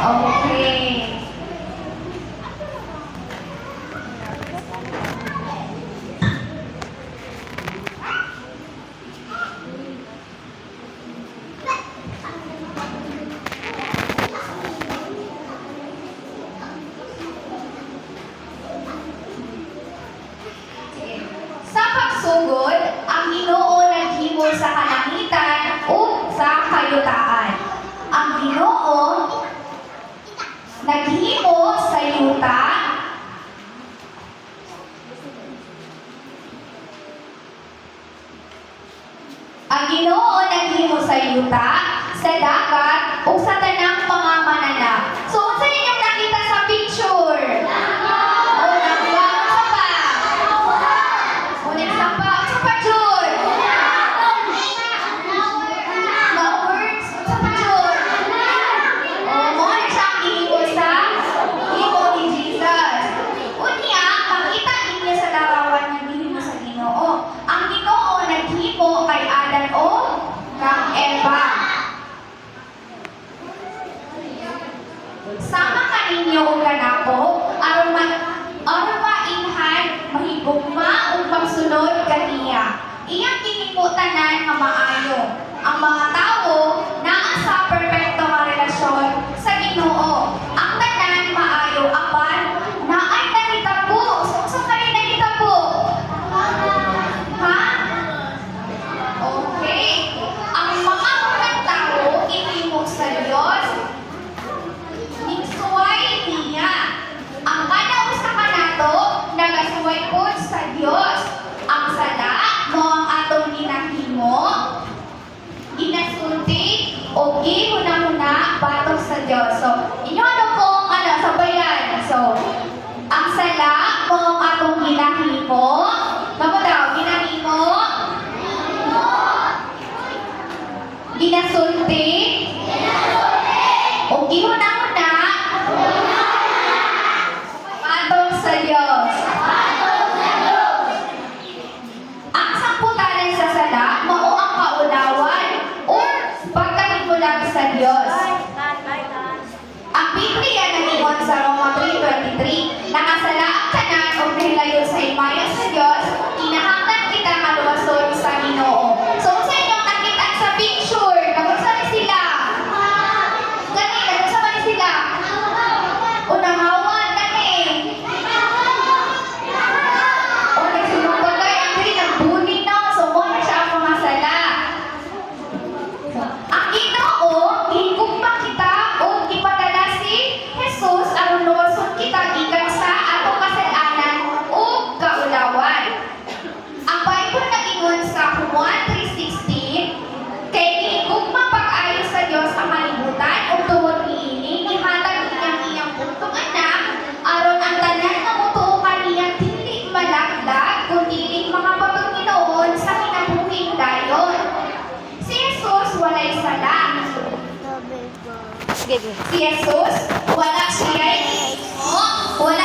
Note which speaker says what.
Speaker 1: Okay. Sa pagsugod, ang Ginoo naghimo sa kalangitan ug sa kayutaan. Ang Ginoo naghimo sa yuta sa dagat ug sa tanang mga mananap. So, unsa ninyong nakita sa picture? O, nagwa, unsa pa? O, next pa, unsa pa, Jud? Flowers, unsa pa, Jud? O, mo na siya ang ihimo sa himo ni Jesus. Unya, makita ninyo sa larawan nga gihimo sa Ginoo. Ang Ginoo naghimo kay Adan o kang Eva. Sama kaninyo o kanako, aron mainhan, mahigugma o pagsunod kaniya. Iyang kiniputanan nga maayo. Ang mga tao naa sa perpekto nga relasyon sa Ginoo. Ang tanan maayo apan naay nahitabo. So kayo nahitabo? Ha? Okay. Ang mga tao inimog sa Diyos, nigsuway niya. Ang kada usa ka nato nagasuway pod sa Dios. Ang sala mo ang atong ginahimo, ginasulti o gihuna-huna batok sa Dios. So, inyo ano po sabayan. So, ang sala mo ang atong ginahimo, kamo daw ginahimo, ginasulti, o gihuna-huna batok sa Dios. Ang samputanan sa sala mao ang kaunawan o pagkahimulag sa Dios. Ang Biblia nagingon sa Roma 3:23, nakasala ang tanan o nahilayo sa imayan sa Dios, kinahanglan kita maluwason sa Ginoo. So sa inyong nakita sa picture, nagunsa ni sila? Gani, nagunsa man ni sila? Unangawan, gani. O nagsinumbagay, ang diri nagbunin na, so mo na siya ang mga sala. Ang Ginoo, gihigugma kita o gipadala si Jesus aron luwason kita gikan sa ato kasalanan o kaulawan. Ang Bible nagingon sa Juan 3:16, kay gihigugma pag-ayo sa Dios ang kalibutan ug tungod niini gihatag iyang puntong anak aron ang tanan nga motuo kaniya dili malaglag kundi mga pagpanginoon sa kinabuhing dayon. Si Jesus walay sala. Si Jesus wala siya'y